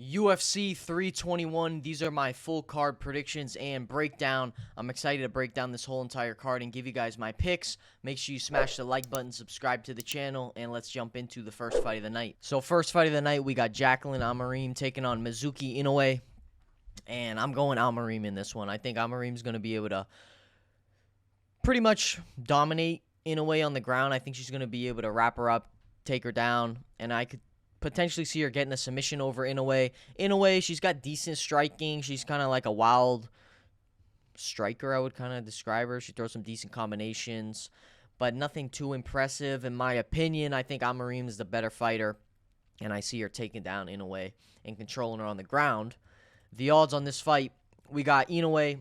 UFC 321. These are my full card predictions and breakdown. I'm excited to break down this whole entire card and give you guys my picks. Make sure you smash the like button, subscribe to the channel, and let's jump into the first fight of the night. So first fight of the night, we got Jacqueline Amorim taking on Mizuki Inoue. And I'm going Amorim in this one. I think Amorim's going to be able to pretty much dominate Inoue on the ground. I think she's going to be able to wrap her up, take her down, and I could potentially see her getting a submission over Inoue. Inoue, she's got decent striking. She's kind of like a wild striker, I would kind of describe her. She throws some decent combinations, but nothing too impressive. In my opinion, I think Amorim is the better fighter, and I see her taking down Inoue and controlling her on the ground. The odds on this fight, we got Inoue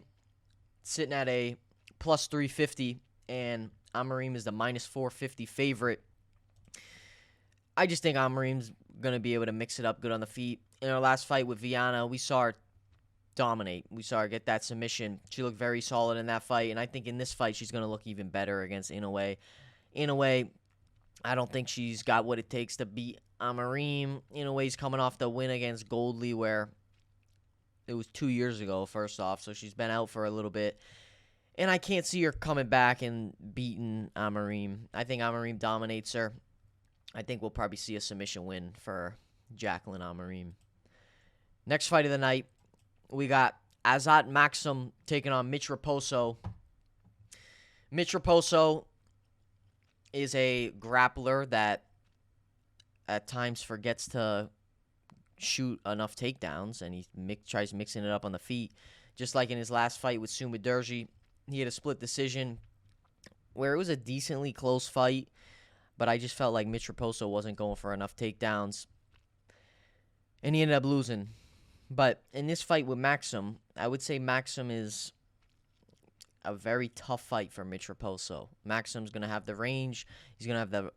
sitting at a plus 350, and Amorim is the minus 450 favorite. I just think Amorim's going to be able to mix it up good on the feet. In our last fight with Viana, we saw her dominate. We saw her get that submission. She looked very solid in that fight, and I think in this fight she's going to look even better against Inoue. Inoue, I don't think she's got what it takes to beat Amorim. Inoue's coming off the win against Goldley, where it was 2 years ago, first off, so she's been out for a little bit. And I can't see her coming back and beating Amorim. I think Amorim dominates her. I think we'll probably see a submission win for Jacqueline Amorim. Next fight of the night, we got Azat Maksum taking on Mitch Raposo. Mitch Raposo is a grappler that at times forgets to shoot enough takedowns, and he tries mixing it up on the feet. Just like in his last fight with Sumuderji, he had a split decision where it was a decently close fight, but I just felt like Mitch Raposo wasn't going for enough takedowns, and he ended up losing. But in this fight with Maksum, I would say Maksum is a very tough fight for Mitch Raposo. Maksum's going to have the range, he's going to have the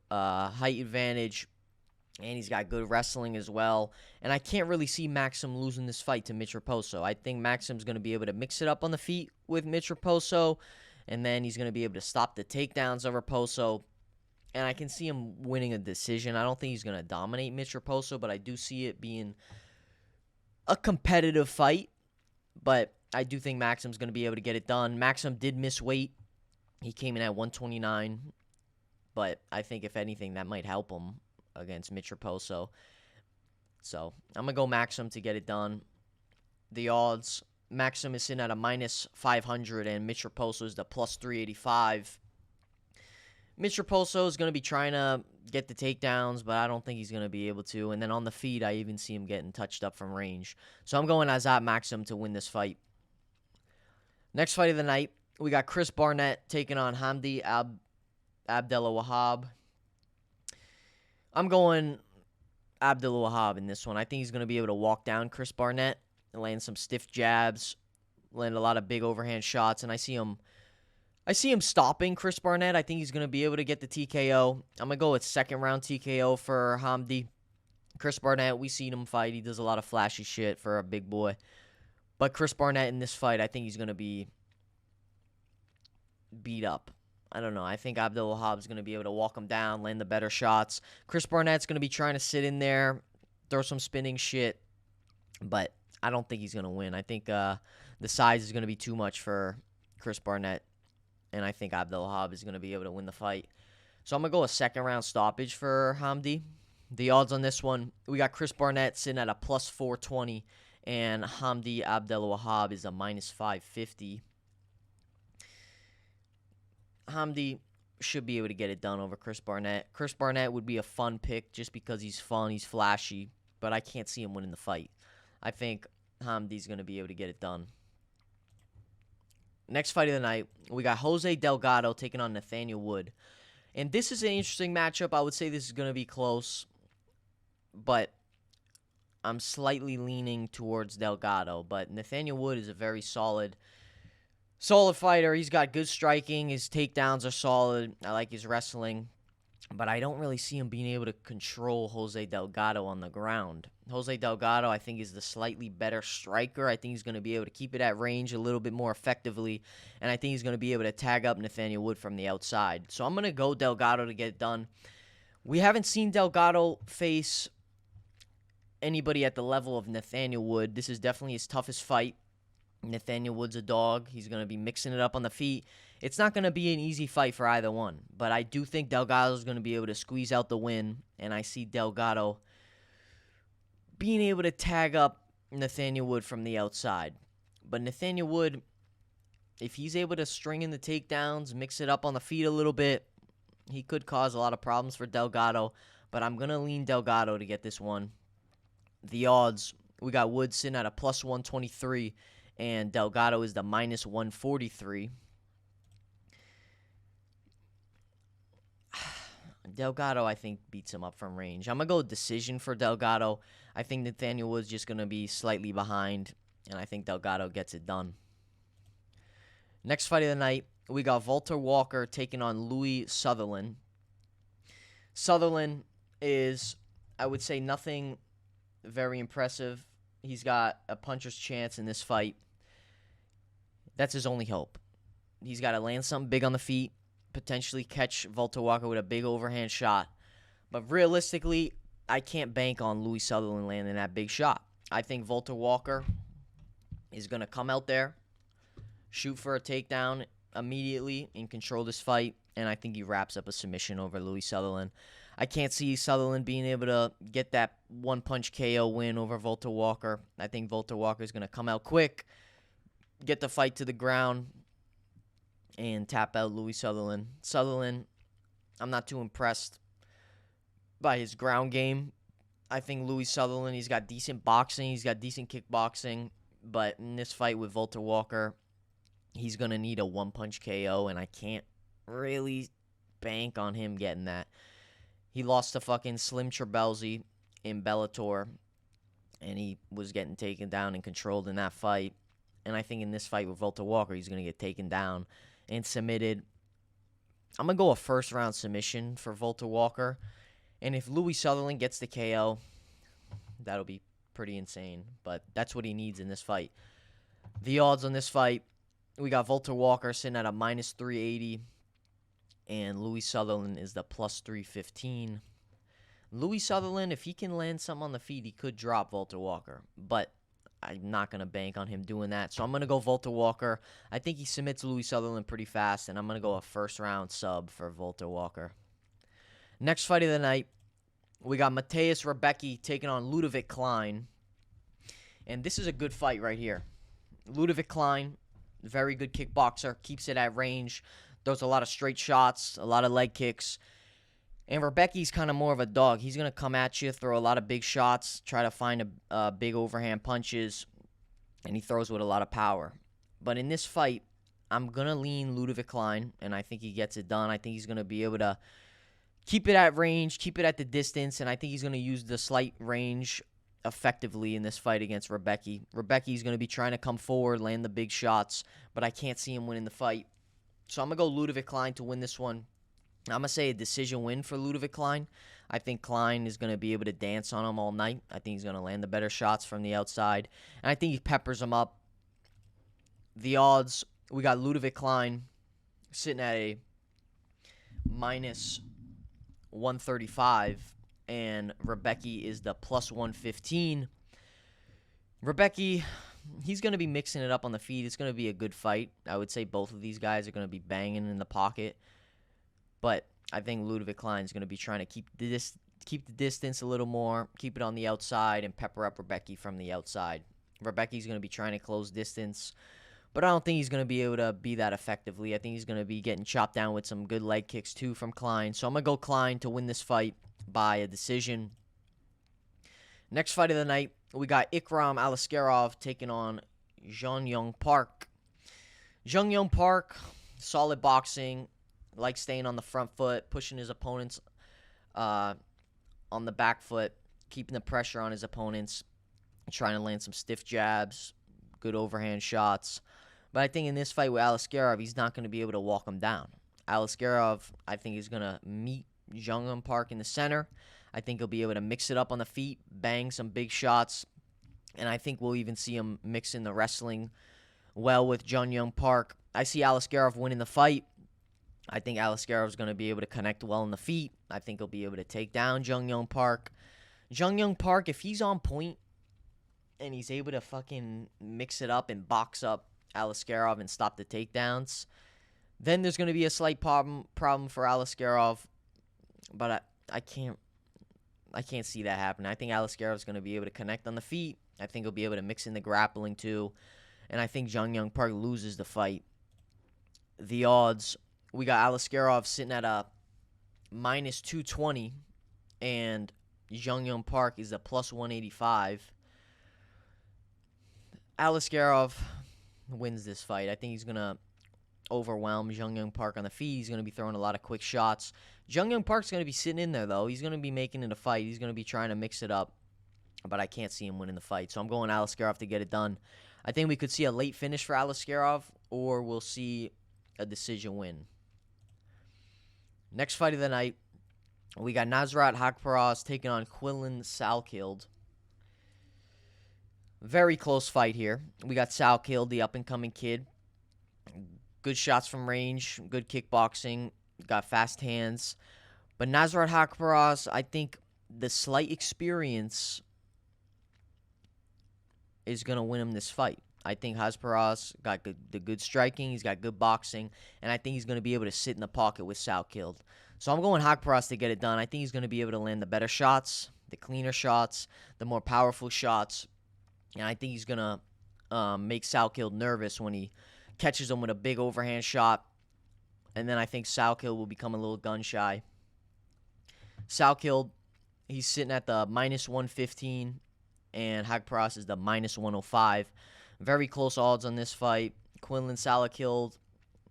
height advantage, and he's got good wrestling as well. And I can't really see Maksum losing this fight to Mitch Raposo. I think Maksum's going to be able to mix it up on the feet with Mitch Raposo, and then he's going to be able to stop the takedowns of Raposo. And I can see him winning a decision. I don't think he's going to dominate Mitch Raposo, but I do see it being a competitive fight. But I do think Maksum's going to be able to get it done. Maksum did miss weight. He came in at 129. But I think, if anything, that might help him against Mitch Raposo. So I'm going to go Maksum to get it done. The odds, Maksum is sitting at a minus 500, and Mitch Raposo is the plus 385. Mitch Raposo is going to be trying to get the takedowns, but I don't think he's going to be able to. And then on the feet, I even see him getting touched up from range. So I'm going Azat Maksum to win this fight. Next fight of the night, we got Chris Barnett taking on Hamdi Abdelwahab. I'm going Abdelwahab in this one. I think he's going to be able to walk down Chris Barnett and land some stiff jabs, land a lot of big overhand shots, and I see him stopping Chris Barnett. I think he's going to be able to get the TKO. I'm going to go with second round TKO for Hamdi. Chris Barnett, we seen him fight. He does a lot of flashy shit for a big boy. But Chris Barnett in this fight, I think he's going to be beat up. I don't know. I think Abdelwahab's going to be able to walk him down, land the better shots. Chris Barnett's going to be trying to sit in there, throw some spinning shit. But I don't think he's going to win. I think the size is going to be too much for Chris Barnett. And I think Abdelwahab is going to be able to win the fight. So I'm going to go a second round stoppage for Hamdi. The odds on this one, we got Chris Barnett sitting at a plus 420. And Hamdi Abdelwahab is a minus 550. Hamdi should be able to get it done over Chris Barnett. Chris Barnett would be a fun pick just because he's fun, he's flashy. But I can't see him winning the fight. I think Hamdi's going to be able to get it done. Next fight of the night, we got Jose Delgado taking on Nathaniel Wood. And this is an interesting matchup. I would say this is going to be close, but I'm slightly leaning towards Delgado. But Nathaniel Wood is a very solid fighter. He's got good striking. His takedowns are solid. I like his wrestling. But I don't really see him being able to control Jose Delgado on the ground. Jose Delgado, I think, is the slightly better striker. I think he's going to be able to keep it at range a little bit more effectively. And I think he's going to be able to tag up Nathaniel Wood from the outside. So I'm going to go Delgado to get it done. We haven't seen Delgado face anybody at the level of Nathaniel Wood. This is definitely his toughest fight. Nathaniel Wood's a dog. He's going to be mixing it up on the feet. It's not going to be an easy fight for either one, but I do think Delgado's going to be able to squeeze out the win, and I see Delgado being able to tag up Nathaniel Wood from the outside. But Nathaniel Wood, if he's able to string in the takedowns, mix it up on the feet a little bit, he could cause a lot of problems for Delgado, but I'm going to lean Delgado to get this one. The odds, we got Wood sitting at a plus 123, and Delgado is the minus 143. Delgado, I think, beats him up from range. I'm going to go decision for Delgado. I think Nathaniel Wood's just going to be slightly behind, and I think Delgado gets it done. Next fight of the night, we got Valter Walker taking on Sutherland. Sutherland is, I would say, nothing very impressive. He's got a puncher's chance in this fight. That's his only hope. He's got to land something big on the feet, potentially catch Valter Walker with a big overhand shot. But realistically, I can't bank on Sutherland landing that big shot. I think Valter Walker is going to come out there, shoot for a takedown immediately, and control this fight. And I think he wraps up a submission over Sutherland. I can't see Sutherland being able to get that one-punch KO win over Valter Walker. I think Valter Walker is going to come out quick, get the fight to the ground, and tap out Sutherland. Sutherland, I'm not too impressed by his ground game. I think Sutherland, he's got decent boxing, he's got decent kickboxing, but in this fight with Valter Walker, he's going to need a one-punch KO, and I can't really bank on him getting that. He lost to fucking Slim Trabelsi in Bellator, and he was getting taken down and controlled in that fight. And I think in this fight with Valter Walker, he's going to get taken down and submitted. I'm going to go a first-round submission for Valter Walker. And if Sutherland gets the KO, that'll be pretty insane. But that's what he needs in this fight. The odds on this fight, we got Valter Walker sitting at a minus 380. And Sutherland is the plus 315. Sutherland, if he can land something on the feet, he could drop Valter Walker. But I'm not going to bank on him doing that. So I'm going to go Valter Walker. I think he submits Sutherland pretty fast. And I'm going to go a first-round sub for Valter Walker. Next fight of the night, we got Rębecki taking on Ľudovít Klein. And this is a good fight right here. Ľudovít Klein, very good kickboxer, keeps it at range, throws a lot of straight shots, a lot of leg kicks. And Rębecki's kind of more of a dog. He's going to come at you, throw a lot of big shots, try to find a big overhand punches, and he throws with a lot of power. But in this fight, I'm going to lean Ľudovít Klein, and I think he gets it done. I think he's going to be able to keep it at range, keep it at the distance, and I think he's going to use the slight range effectively in this fight against Rębecki. Rębecki's going to be trying to come forward, land the big shots, but I can't see him winning the fight. So I'm going to go Ľudovít Klein to win this one. I'm going to say a decision win for Ľudovít Klein. I think Klein is going to be able to dance on him all night. I think he's going to land the better shots from the outside. And I think he peppers him up. The odds, we got Ľudovít Klein sitting at a minus 135. And Rębecki is the plus 115. Rębecki, he's going to be mixing it up on the feet. It's going to be a good fight. I would say both of these guys are going to be banging in the pocket. But I think Ľudovít Klein is going to be trying to keep the distance a little more, keep it on the outside, and pepper up Rębecki from the outside. Rębecki's going to be trying to close distance, but I don't think he's going to be able to be that effectively. I think he's going to be getting chopped down with some good leg kicks, too, from Klein. So I'm going to go Klein to win this fight by a decision. Next fight of the night, we got Ikram Aliskerov taking on Jong Park. Jong Park, solid boxing, likes staying on the front foot, pushing his opponents on the back foot, keeping the pressure on his opponents, trying to land some stiff jabs, good overhand shots. But I think in this fight with Aliskerov, he's not going to be able to walk him down. Aliskerov, I think, is going to meet Jong Park in the center. I think he'll be able to mix it up on the feet, bang some big shots, and I think we'll even see him mix in the wrestling well with Jong Park. I see Aliskerov winning the fight. I think Aliskerov is going to be able to connect well in the feet. I think he'll be able to take down Jong Park. Jung Park, if he's on point and he's able to fucking mix it up and box up Aliskerov and stop the takedowns, then there's going to be a slight problem for Aliskerov. But I can't see that happen. I think Aliskerov is going to be able to connect on the feet. I think he'll be able to mix in the grappling too. And I think Jung Park loses the fight. The odds, we got Aliskerov sitting at a minus 220, and Jung Park is a plus 185. Aliskerov wins this fight. I think he's going to overwhelm Jung Park on the feet. He's going to be throwing a lot of quick shots. Jung Park's going to be sitting in there, though. He's going to be making it a fight. He's going to be trying to mix it up, but I can't see him winning the fight. So I'm going Aliskerov to get it done. I think we could see a late finish for Aliskerov, or we'll see a decision win. Next fight of the night, we got Nasrat Haqparast taking on Quillan Salkilld. Very close fight here. We got Salkilld, the up-and-coming kid. Good shots from range, good kickboxing, got fast hands. But Nasrat Haqparast, I think the slight experience is going to win him this fight. I think Haqparast got the good striking, he's got good boxing, and I think he's going to be able to sit in the pocket with Salkilld. So I'm going Haqparast to get it done. I think he's going to be able to land the better shots, the cleaner shots, the more powerful shots, and I think he's going to make Salkilld nervous when he catches him with a big overhand shot, and then I think Salkilld will become a little gun-shy. Salkilld, he's sitting at the minus 115, and Haqparast is the minus 105. Very close odds on this fight. Quillan Salkilld,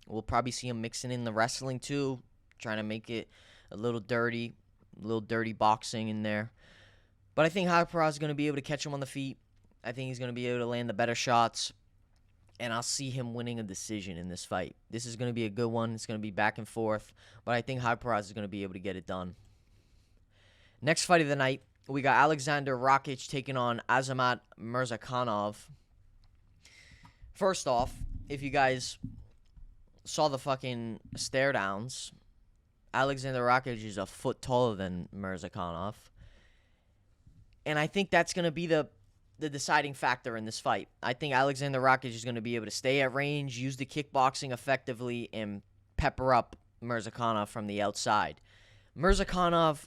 we'll probably see him mixing in the wrestling too, trying to make it a little dirty boxing in there. But I think Haqparast is going to be able to catch him on the feet. I think he's going to be able to land the better shots, and I'll see him winning a decision in this fight. This is going to be a good one. It's going to be back and forth, but I think Haqparast is going to be able to get it done. Next fight of the night, we got Alexander Rakić taking on Azat Murzakanov. First off, if you guys saw the fucking stare downs, Alexander Rakić is a foot taller than Murzakanov. And I think that's going to be the deciding factor in this fight. I think Alexander Rakić is going to be able to stay at range, use the kickboxing effectively, and pepper up Murzakanov from the outside. Murzakanov,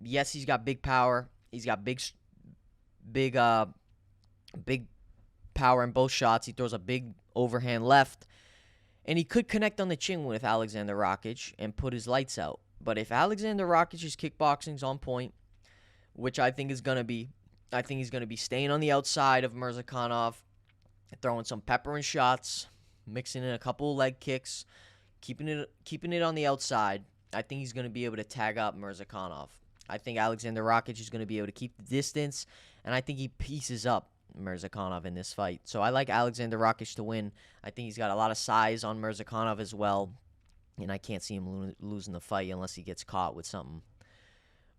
yes, he's got big power. He's got big power in both shots. He throws a big overhand left, and he could connect on the chin with Alexander Rakić and put his lights out. But if Alexander Rakic's kickboxing's on point, which I think is going to be, I think he's going to be staying on the outside of Murzakanov, throwing some peppering shots, mixing in a couple of leg kicks, keeping it on the outside. I think he's going to be able to tag up Murzakanov. I think Alexander Rakić is going to be able to keep the distance, and I think he pieces up Murzakanov in this fight. So I like Alexander Rakić to win. I think he's got a lot of size on Murzakanov as well, and I can't see him losing the fight unless he gets caught with something.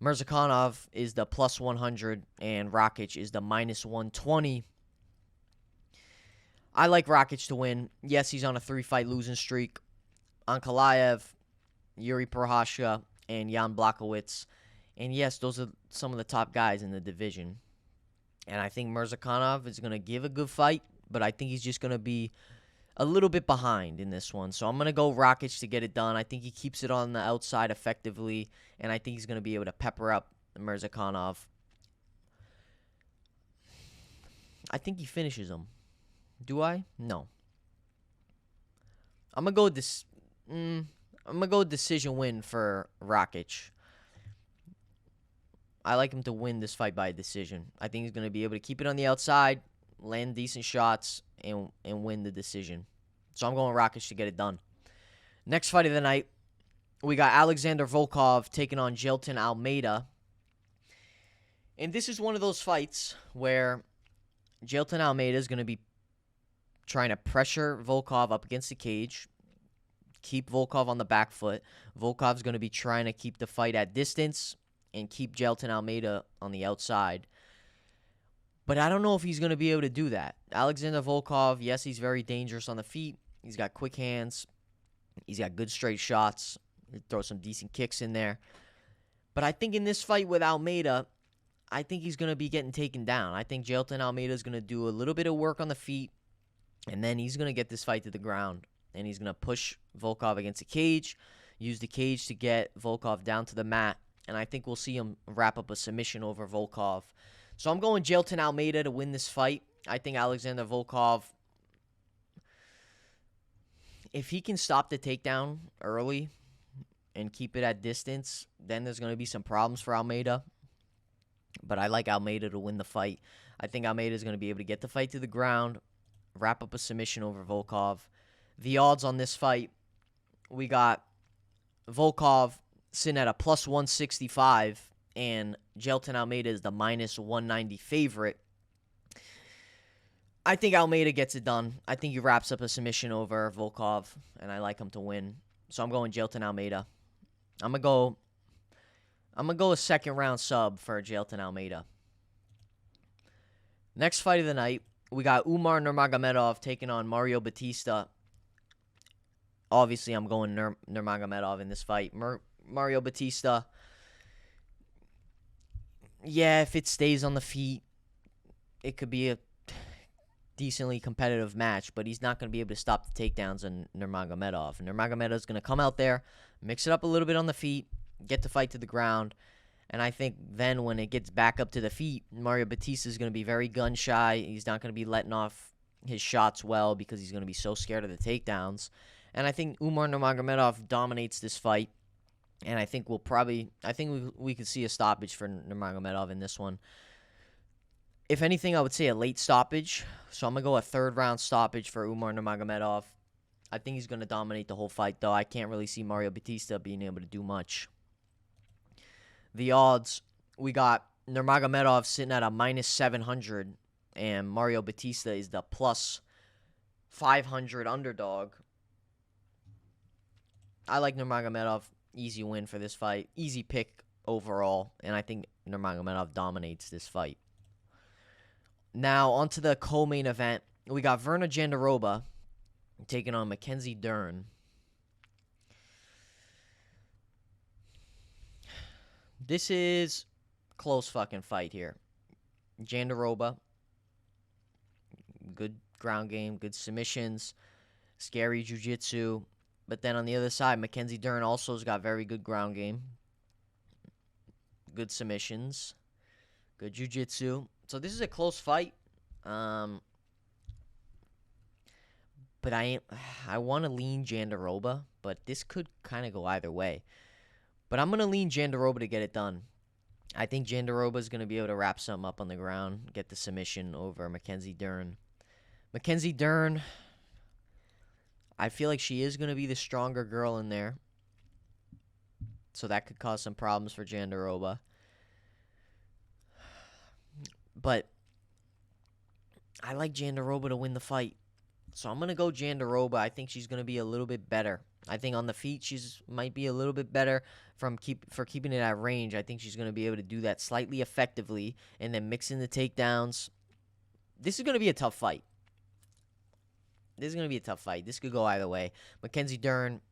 Murzakanov is the plus 100, and Rakić is the minus 120. I like Rakić to win. Yes, he's on a 3-fight losing streak. Ankalaev, Yuri Prochazka, and Jan Blachowicz. And yes, those are some of the top guys in the division. And I think Murzakanov is going to give a good fight, but I think he's just going to be a little bit behind in this one. So I'm going to go Rakić to get it done. I think he keeps it on the outside effectively, and I think he's going to be able to pepper up Murzakanov. I think he finishes him. Do I? No. I'm going to go decision win for Rakić. I like him to win this fight by a decision. I think he's going to be able to keep it on the outside, land decent shots, and win the decision. So I'm going Rakić to get it done. Next fight of the night, we got Alexander Volkov taking on Jailton Almeida. And this is one of those fights where Jailton Almeida is going to be trying to pressure Volkov up against the cage, keep Volkov on the back foot. Volkov's going to be trying to keep the fight at distance and keep Jailton Almeida on the outside. But I don't know if he's going to be able to do that. Alexander Volkov, yes, he's very dangerous on the feet. He's got quick hands. He's got good straight shots. He throws some decent kicks in there. But I think in this fight with Almeida, I think he's going to be getting taken down. I think Jailton Almeida is going to do a little bit of work on the feet, and then he's going to get this fight to the ground, and he's going to push Volkov against the cage, use the cage to get Volkov down to the mat, and I think we'll see him wrap up a submission over Volkov. So I'm going Jailton Almeida to win this fight. I think Alexander Volkov, if he can stop the takedown early and keep it at distance, then there's going to be some problems for Almeida. But I like Almeida to win the fight. I think Almeida is going to be able to get the fight to the ground, wrap up a submission over Volkov. The odds on this fight, we got Volkov sitting at a plus 165, and Jailton Almeida is the minus 190 favorite. I think Almeida gets it done. I think he wraps up a submission over Volkov, and I like him to win. So I'm going Jailton Almeida. I'm going to go a second-round sub for Jailton Almeida. Next fight of the night, we got Umar Nurmagomedov taking on Mario Bautista. Obviously, I'm going Nurmagomedov in this fight. Mario Bautista, yeah, if it stays on the feet, it could be a decently competitive match, but he's not going to be able to stop the takedowns on Nurmagomedov. Nurmagomedov is going to come out there, mix it up a little bit on the feet, get the fight to the ground, and I think then when it gets back up to the feet, Mario Bautista is going to be very gun-shy. He's not going to be letting off his shots well because he's going to be so scared of the takedowns. And I think Umar Nurmagomedov dominates this fight, and I think we could see a stoppage for Nurmagomedov in this one. If anything, I would say a late stoppage, so I'm going to go a third-round stoppage for Umar Nurmagomedov. I think he's going to dominate the whole fight, though. I can't really see Mario Bautista being able to do much. The odds, we got Nurmagomedov sitting at a minus 700, and Mario Bautista is the plus 500 underdog. I like Nurmagomedov. Easy win for this fight. Easy pick overall, and I think Nurmagomedov dominates this fight. Now, onto the co-main event. We got Virna Jandiroba taking on Mackenzie Dern. This is close fucking fight here. Jandiroba, good ground game, good submissions, scary jiu-jitsu. But then on the other side, Mackenzie Dern also has got very good ground game, good submissions, good jiu-jitsu. So this is a close fight. But I want to lean Jandiroba, but this could kind of go either way. But I'm going to lean Jandiroba to get it done. I think Jandiroba is going to be able to wrap something up on the ground, get the submission over Mackenzie Dern. Mackenzie Dern, I feel like she is going to be the stronger girl in there. So that could cause some problems for Jandiroba. But I like Jandiroba to win the fight. So I'm going to go Jandiroba. I think she's going to be a little bit better. I think on the feet, she's might be a little bit better for keeping it at range. I think she's going to be able to do that slightly effectively and then mix in the takedowns. This is going to be a tough fight. This could go either way. Mackenzie Dern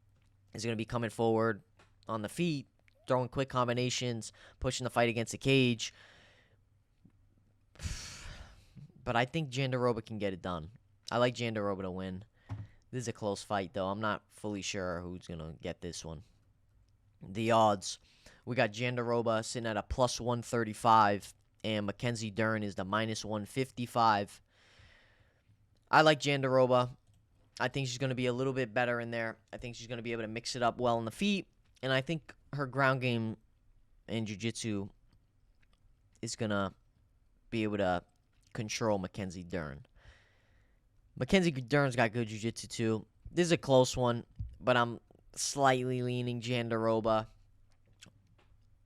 is going to be coming forward on the feet, throwing quick combinations, pushing the fight against the cage. But I think Jandiroba can get it done. I like Jandiroba to win. This is a close fight, though. I'm not fully sure who's going to get this one. The odds, we got Jandiroba sitting at a plus 135, and Mackenzie Dern is the minus 155. I like Jandiroba. I think she's going to be a little bit better in there. I think she's going to be able to mix it up well on the feet, and I think her ground game and jiu-jitsu is going to be able to control Mackenzie Dern. Mackenzie Dern's got good jiu-jitsu too. This is a close one, but I'm slightly leaning Jandiroba.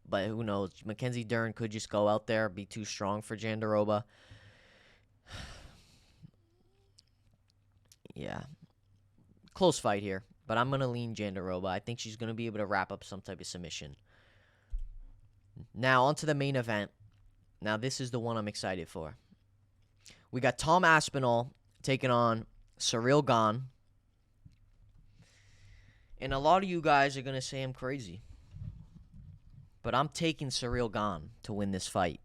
But who knows? Mackenzie Dern could just go out there, be too strong for Jandiroba. Yeah. Close fight here, but I'm going to lean Jandiroba. I think she's going to be able to wrap up some type of submission. Now, on to the main event. Now, this is the one I'm excited for. We got Tom Aspinall taking on Ciryl Gane. And a lot of you guys are going to say I'm crazy. But I'm taking Ciryl Gane to win this fight.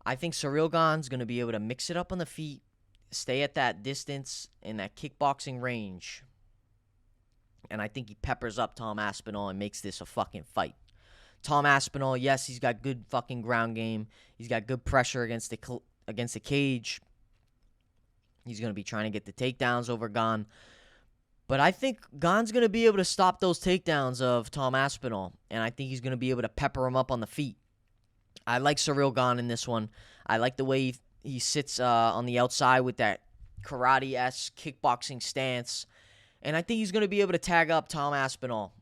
I think Ciryl Gane's going to be able to mix it up on the feet, stay at that distance in that kickboxing range. And I think he peppers up Tom Aspinall and makes this a fucking fight. Tom Aspinall, yes, he's got good fucking ground game. He's got good pressure against the cage. He's going to be trying to get the takedowns over Gane. But I think Gane's going to be able to stop those takedowns of Tom Aspinall. And I think he's going to be able to pepper him up on the feet. I like Ciryl Gane in this one. I like the way he sits on the outside with that karate-esque kickboxing stance. And I think he's going to be able to tag up Tom Aspinall.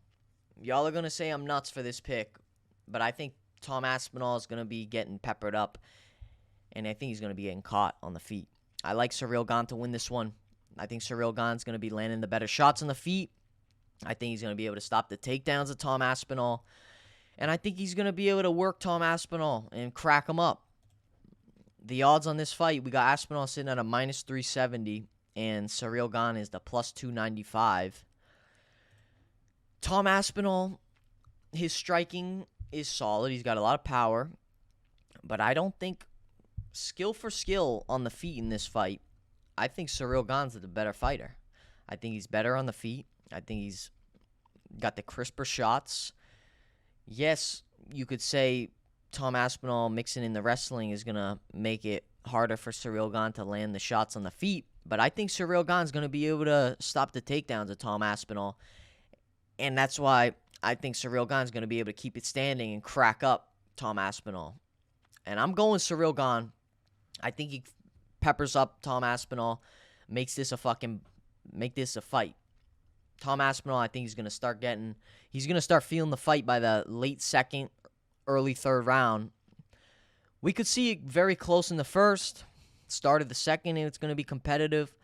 Y'all are going to say I'm nuts for this pick. But I think Tom Aspinall is going to be getting peppered up. And I think he's going to be getting caught on the feet. I like Ciryl Gane to win this one. I think Ciryl Gane's going to be landing the better shots on the feet. I think he's going to be able to stop the takedowns of Tom Aspinall. And I think he's going to be able to work Tom Aspinall and crack him up. The odds on this fight, we got Aspinall sitting at a minus 370. And Ciryl Gane is the plus 295. Tom Aspinall, his striking is solid. He's got a lot of power. But I don't think skill for skill on the feet in this fight, I think Ciryl Gane's the better fighter. I think he's better on the feet. I think he's got the crisper shots. Yes, you could say Tom Aspinall mixing in the wrestling is going to make it harder for Ciryl Gane to land the shots on the feet. But I think Ciryl Gane's going to be able to stop the takedowns of Tom Aspinall. And that's why I think Ciryl Gane's going to be able to keep it standing and crack up Tom Aspinall. And I'm going Ciryl Gane. I think he peppers up Tom Aspinall, make this a fight. Tom Aspinall, I think he's going to start feeling the fight by the late second, early third round. We could see it very close in the first, start of the second, and it's going to be competitive.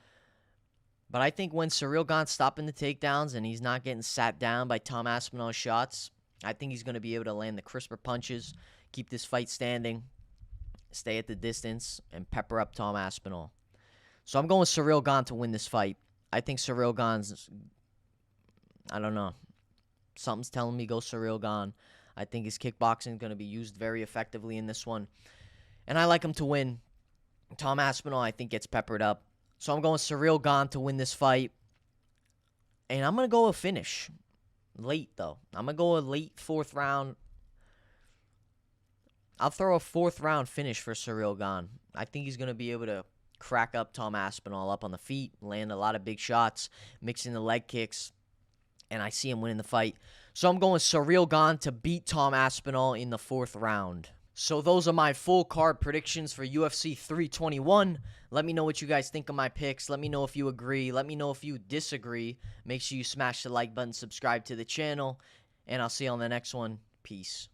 But I think when Ciryl Gane's stopping the takedowns and he's not getting sat down by Tom Aspinall's shots, I think he's going to be able to land the crisper punches, keep this fight standing, stay at the distance, and pepper up Tom Aspinall. So I'm going with Ciryl Gane to win this fight. I think Ciryl Gane's, I don't know. Something's telling me go Ciryl Gane. I think his kickboxing is going to be used very effectively in this one. And I like him to win. Tom Aspinall, I think, gets peppered up. So I'm going Ciryl Gane to win this fight. And I'm going to go a finish. Late, though. I'm going to go a late fourth round. I'll throw a fourth round finish for Ciryl Gane. I think he's going to be able to crack up Tom Aspinall up on the feet, land a lot of big shots, mixing the leg kicks, and I see him winning the fight. So I'm going Ciryl Gane to beat Tom Aspinall in the fourth round. So those are my full card predictions for UFC 321. Let me know what you guys think of my picks. Let me know if you agree. Let me know if you disagree. Make sure you smash the like button, subscribe to the channel, and I'll see you on the next one. Peace.